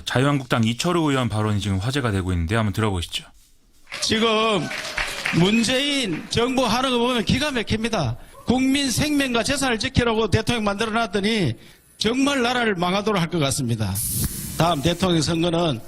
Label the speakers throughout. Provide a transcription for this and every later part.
Speaker 1: 자유한국당 이철우 의원 발언이 지금 화제가 되고 있는데 한번 들어보시죠.
Speaker 2: 지금 문재인 정부 하는 거 보면 기가 막힙니다. 국민 생명과 재산을 지키라고 대통령 만들어놨더니 정말 나라를 망하도록 할 것 같습니다. 다음 대통령 선거는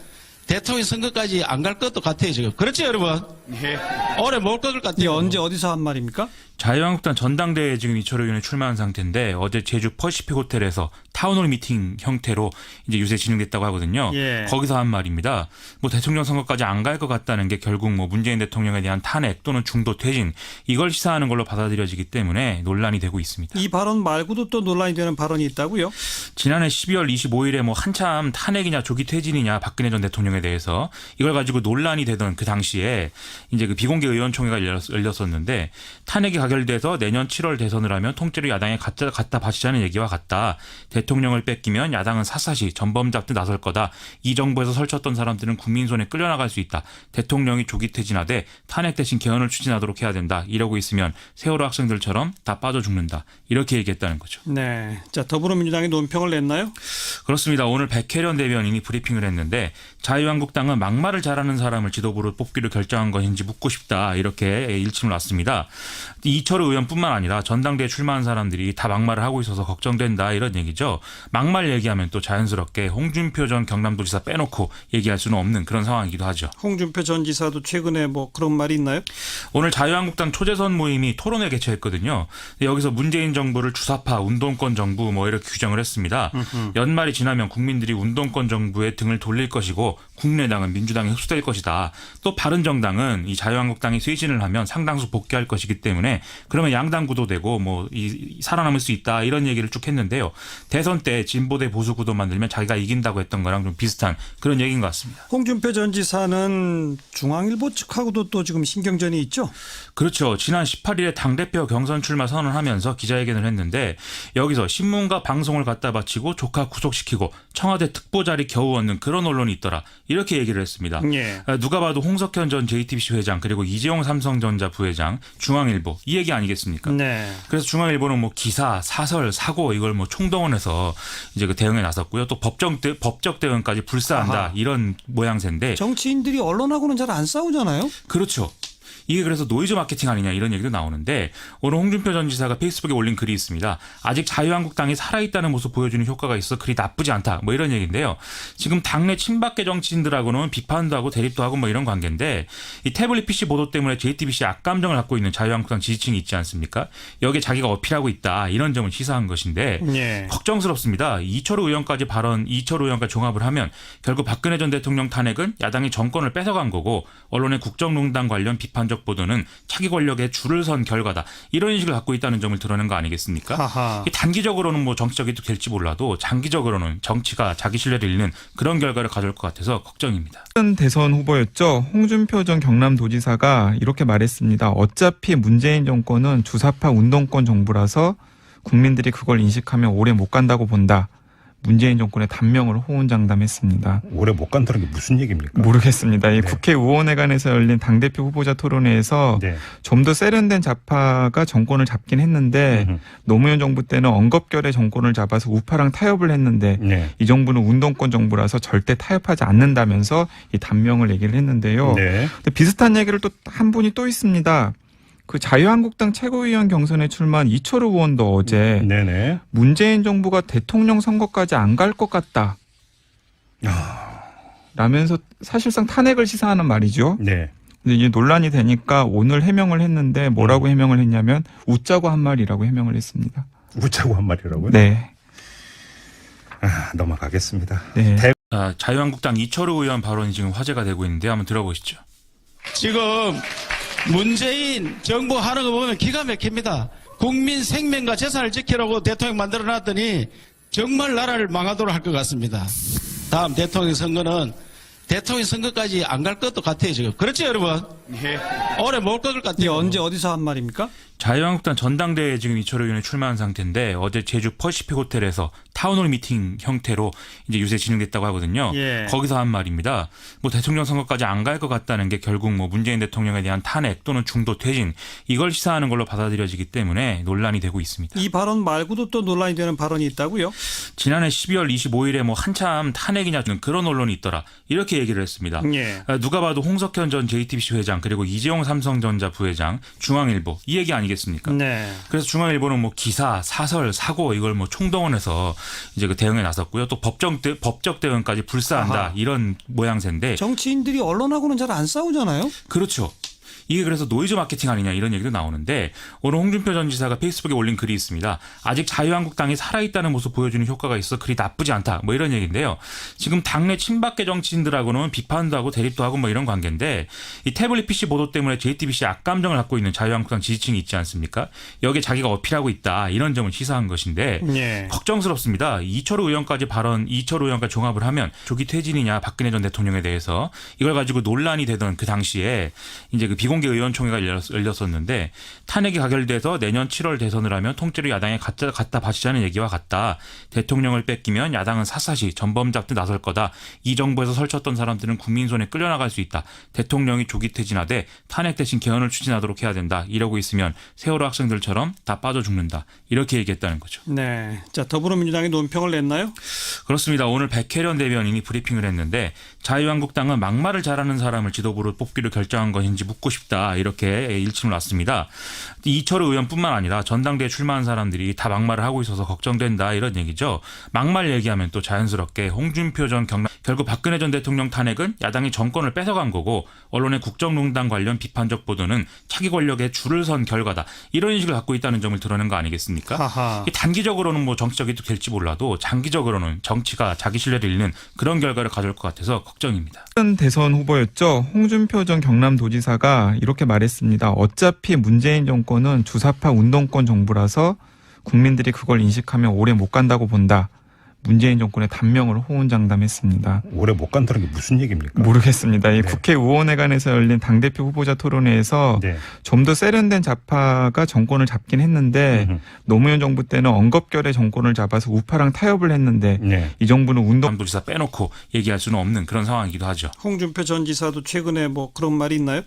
Speaker 2: 대통령 선거까지 안 갈 것도 같아요 지금. 그렇죠 여러분?
Speaker 3: 예.
Speaker 2: 오래 못 갈 것 같아요.
Speaker 4: 이게 언제 어디서 한 말입니까?
Speaker 1: 자유한국당 전당대회에 지금 이철우 의원이 출마한 상태인데 어제 제주 퍼시픽 호텔에서 타운홀 미팅 형태로 이제 요새 진행됐다고 하거든요.
Speaker 4: 예.
Speaker 1: 거기서 한 말입니다. 뭐 대통령 선거까지 안 갈 것 같다는 게 결국 뭐 문재인 대통령에 대한 탄핵 또는 중도 퇴진 이걸 시사하는 걸로 받아들여지기 때문에 논란이 되고 있습니다.
Speaker 4: 이 발언 말고도 또 논란이 되는 발언이 있다고요?
Speaker 1: 지난해 12월 25일에 뭐 한참 탄핵이냐 조기 퇴진이냐 박근혜 전 대통령에 대해서 이걸 가지고 논란이 되던 그 당시에 이제 그 비공개 의원총회가 열렸었는데 탄핵이 가결돼서 내년 7월 대선을 하면 통째로 야당에 갖다 바치자는 얘기와 같다. 대통령을 뺏기면 야당은 샅샅이 전범 잡듯 나설 거다. 이 정부에서 설쳤던 사람들은 국민 손에 끌려나갈 수 있다. 대통령이 조기 퇴진하되 탄핵 대신 개헌을 추진하도록 해야 된다. 이러고 있으면 세월호 학생들처럼 다 빠져 죽는다. 이렇게 얘기했다는 거죠.
Speaker 4: 네. 자, 더불어민주당이 논평을 냈나요?
Speaker 1: 그렇습니다. 오늘 백혜련 대변인이 브리핑을 했는데 자유한국당은 막말을 잘하는 사람을 지도부로 뽑기로 결정한 것인지 묻고 싶다. 이렇게 일침을 놨습니다. 이철우 의원뿐만 아니라 전당대회 출마한 사람들이 다 막말을 하고 있어서 걱정된다. 이런 얘기죠. 막말 얘기하면 또 자연스럽게 홍준표 전 경남도지사 빼놓고 얘기할 수는 없는 그런 상황이기도 하죠.
Speaker 4: 홍준표 전 지사도 최근에 뭐 그런 말이 있나요?
Speaker 1: 오늘 자유한국당 초재선 모임이 토론회 개최했거든요. 여기서 문재인 정부를 주사파 운동권 정부 뭐 이렇게 규정을 했습니다. 연말이 지나면 국민들이 운동권 정부에 등을 돌릴 것이고 국민의당은 민주당에 흡수될 것이다. 또 바른정당은 이 자유한국당이 쇄신을 하면 상당수 복귀할 것이기 때문에 그러면 양당 구도되고 뭐 살아남을 수 있다 이런 얘기를 쭉 했는데요. 대선 때 진보 대 보수 구도 만들면 자기가 이긴다고 했던 거랑 좀 비슷한 그런 얘기인 것 같습니다.
Speaker 4: 홍준표 전 지사는 중앙일보 측하고도 또 지금 신경전이 있죠?
Speaker 1: 그렇죠. 지난 18일에 당대표 경선 출마 선언하면서 기자회견을 했는데 여기서 신문과 방송을 갖다 바치고 조카 구속시키고 청와대 특보 자리 겨우 얻는 그런 언론이 있더라. 이렇게 얘기를 했습니다.
Speaker 4: 예.
Speaker 1: 누가 봐도 홍석현 전 JTBC 회장 그리고 이재용 삼성전자 부회장 중앙일보 이 얘기 아니겠습니까?
Speaker 4: 네.
Speaker 1: 그래서 중앙일보는 뭐 기사, 사설, 사고 이걸 뭐 총동원해서 이제 그 대응에 나섰고요. 또 법적 대응까지 불사한다
Speaker 4: 아하.
Speaker 1: 이런 모양새인데
Speaker 4: 정치인들이 언론하고는 잘 안 싸우잖아요.
Speaker 1: 그렇죠. 이게 그래서 노이즈 마케팅 아니냐 이런 얘기도 나오는데 오늘 홍준표 전 지사가 페이스북에 올린 글이 있습니다. 아직 자유한국당이 살아있다는 모습 보여주는 효과가 있어 그리 나쁘지 않다. 뭐 이런 얘기인데요. 지금 당내 친박계 정치인들하고는 비판도 하고 대립도 하고 뭐 이런 관계인데 이 태블릿 PC 보도 때문에 JTBC 악감정을 갖고 있는 자유한국당 지지층이 있지 않습니까? 여기에 자기가 어필하고 있다. 이런 점을 시사한 것인데
Speaker 4: 예.
Speaker 1: 걱정스럽습니다. 이철우 의원까지 종합을 하면 결국 박근혜 전 대통령 탄핵은 야당이 정권을 뺏어간 거고 언론의 국정농단 관련 비판적 보도는 차기 권력에 줄을 선 결과다. 이런 인식을 갖고 있다는 점을 드러낸 거 아니겠습니까?
Speaker 4: 하하.
Speaker 1: 단기적으로는 뭐 정치적이 될지 몰라도 장기적으로는 정치가 자기 신뢰를 잃는 그런 결과를 가져올 것 같아서 걱정입니다.
Speaker 5: 대선 후보였죠. 홍준표 전 경남도지사가 이렇게 말했습니다. 어차피 문재인 정권은 주사파 운동권 정부라서 국민들이 그걸 인식하면 오래 못 간다고 본다. 문재인 정권의 단명을 호언장담했습니다.
Speaker 3: 오래 못 간다는 게 무슨 얘기입니까?
Speaker 5: 모르겠습니다. 이
Speaker 3: 네.
Speaker 5: 국회의원회관에서 열린 당대표 후보자 토론회에서
Speaker 3: 네.
Speaker 5: 좀 더 세련된 좌파가 정권을 잡긴 했는데 노무현 정부 때는 엉겁결에 정권을 잡아서 우파랑 타협을 했는데
Speaker 3: 네.
Speaker 5: 이 정부는 운동권 정부라서 절대 타협하지 않는다면서 이 단명을 얘기를 했는데요.
Speaker 3: 네.
Speaker 5: 근데 비슷한 얘기를 또 한 분이 또 있습니다. 그 자유한국당 최고위원 경선에 출마한 이철우 의원도 어제
Speaker 3: 네네.
Speaker 5: 문재인 정부가 대통령 선거까지 안 갈 것 같다. 라면서 사실상 탄핵을 시사하는 말이죠.
Speaker 3: 네.
Speaker 5: 근데 이게 논란이 되니까 오늘 해명을 했는데 뭐라고 해명을 했냐면 웃자고 한 말이라고 해명을 했습니다.
Speaker 3: 웃자고 한 말이라고요?
Speaker 5: 네.
Speaker 3: 넘어가겠습니다.
Speaker 5: 네.
Speaker 1: 자유한국당 이철우 의원 발언이 지금 화제가 되고 있는데 한번 들어보시죠.
Speaker 2: 지금 문재인 정부 하는 거 보면 기가 막힙니다. 국민 생명과 재산을 지키라고 대통령 만들어놨더니 정말 나라를 망하도록 할 것 같습니다. 다음 대통령 선거는 대통령 선거까지 안 갈 것도 같아요 지금. 그렇죠 여러분? 오래 못 꺾을 것
Speaker 4: 이게
Speaker 2: 같아요.
Speaker 4: 언제 어디서 한 말입니까?
Speaker 1: 자유한국당 전당대회에 지금 이철호 의원이 출마한 상태인데 어제 제주 퍼시픽 호텔에서 타운홀 미팅 형태로 이제 유세 진행됐다고 하거든요.
Speaker 4: 예.
Speaker 1: 거기서 한 말입니다. 뭐 대통령 선거까지 안 갈 것 같다는 게 결국 뭐 문재인 대통령에 대한 탄핵 또는 중도 퇴진 이걸 시사하는 걸로 받아들여지기 때문에 논란이 되고 있습니다.
Speaker 4: 이 발언 말고도 또 논란이 되는 발언이 있다고요?
Speaker 1: 지난해 12월 25일에 뭐 한참 탄핵이냐는 그런 언론이 있더라. 이렇게 얘기를 했습니다.
Speaker 4: 예.
Speaker 1: 누가 봐도 홍석현 전 JTBC 회장 그리고 이재용 삼성전자 부회장 중앙일보 이 얘기 아니겠습니까?
Speaker 4: 네.
Speaker 1: 그래서 중앙일보는 뭐 기사, 사설, 사고 이걸 뭐 총동원해서 이제 그 대응에 나섰고요. 또 법적 대응까지 불사한다
Speaker 4: 아하.
Speaker 1: 이런 모양새인데
Speaker 4: 정치인들이 언론하고는 잘 안 싸우잖아요.
Speaker 1: 그렇죠. 이게 그래서 노이즈 마케팅 아니냐 이런 얘기도 나오는데 오늘 홍준표 전 지사가 페이스북에 올린 글이 있습니다. 아직 자유한국당이 살아있다는 모습 보여주는 효과가 있어 그리 나쁘지 않다. 뭐 이런 얘기인데요. 지금 당내 친박계 정치인들하고는 비판도 하고 대립도 하고 뭐 이런 관계인데 이 태블릿 PC 보도 때문에 JTBC 악감정을 갖고 있는 자유한국당 지지층이 있지 않습니까? 여기에 자기가 어필하고 있다. 이런 점을 시사한 것인데
Speaker 4: 예.
Speaker 1: 걱정스럽습니다. 이철호 의원까지 종합을 하면 조기 퇴진이냐 박근혜 전 대통령에 대해서 이걸 가지고 논란이 되던 그 당시에 이제 그 비공개 의원총회가 열렸었는데 탄핵이 가결돼서 내년 7월 대선을 하면 통째로 야당에 갖다 바치자는 얘기와 같다. 대통령을 뺏기면 야당은 샅샅이 전범 잡듯 나설 거다. 이 정부에서 설쳤던 사람들은 국민 손에 끌려나갈 수 있다. 대통령이 조기 퇴진하되 탄핵 대신 개헌을 추진하도록 해야 된다. 이러고 있으면 세월호 학생들처럼 다 빠져 죽는다. 이렇게 얘기했다는 거죠.
Speaker 4: 네. 자, 더불어민주당이 논평을 냈나요?
Speaker 1: 그렇습니다. 오늘 백혜련 대변인이 브리핑을 했는데 자유한국당은 막말을 잘하는 사람을 지도부로 뽑기로 결정한 것인지 묻고 싶다. 이렇게 일침을 놨습니다. 이철호 의원뿐만 아니라 전당대회 출마한 사람들이 다 막말을 하고 있어서 걱정된다. 이런 얘기죠. 막말 얘기하면 또 자연스럽게 홍준표 전 경남 결국 박근혜 전 대통령 탄핵은 야당이 정권을 뺏어간 거고 언론의 국정농단 관련 비판적 보도는 차기 권력에 줄을 선 결과다. 이런 인식을 갖고 있다는 점을 드러낸 거 아니겠습니까?
Speaker 4: 하하.
Speaker 1: 단기적으로는 뭐 정치적이 될지 몰라도 장기적으로는 정치가 자기 신뢰를 잃는 그런 결과를 가져올 것 같아서 걱정입니다.
Speaker 5: 대선 후보였죠. 홍준표 전 경남도지사가 이렇게 말했습니다. 어차피 문재인 정권은 주사파 운동권 정부라서 국민들이 그걸 인식하면 오래 못 간다고 본다. 문재인 정권의 단명을 호언장담했습니다.
Speaker 3: 오래 못 간다는 게 무슨 얘기입니까?
Speaker 5: 모르겠습니다. 이 국회의원회관에서 열린 당대표 후보자 토론회에서
Speaker 3: 네.
Speaker 5: 좀 더 세련된 좌파가 정권을 잡긴 했는데 노무현 정부 때는 엉겁결에 정권을 잡아서 우파랑 타협을 했는데
Speaker 3: 네.
Speaker 5: 이 정부는
Speaker 1: 경남도지사 빼놓고 얘기할 수는 없는 그런 상황이기도 하죠.
Speaker 4: 홍준표 전 지사도 최근에 뭐 그런 말이 있나요?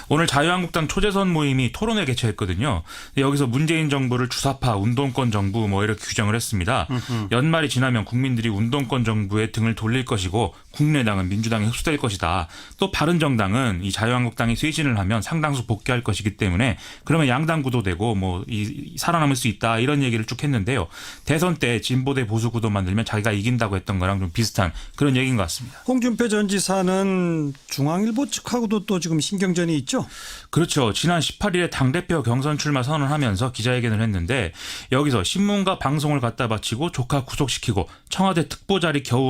Speaker 1: 오늘 자유한국당 초재선 모임이 토론회 개최했거든요. 여기서 문재인 정부를 주사파 운동권 정부 뭐 이렇게 규정을 했습니다. 연말이 지나면 국민들이 운동권 정부의 등을 돌릴 것이고 국민의당은 민주당에 흡수될 것이다. 또 바른정당은 이 자유한국당이 쇄신을 하면 상당수 복귀할 것이기 때문에 그러면 양당 구도되고 뭐 살아남을 수 있다 이런 얘기를 쭉 했는데요. 대선 때 진보 대 보수 구도 만들면 자기가 이긴다고 했던 거랑 좀 비슷한 그런 얘기인 것 같습니다.
Speaker 4: 홍준표 전 지사는 중앙일보 측하고도 또 지금 신경전이 있죠?
Speaker 1: 그렇죠. 지난 18일에 당대표 경선 출마 선언하면서 기자회견을 했는데 여기서 신문과 방송을 갖다 바치고 조카 구속시키고 청와대 특보자리 겨우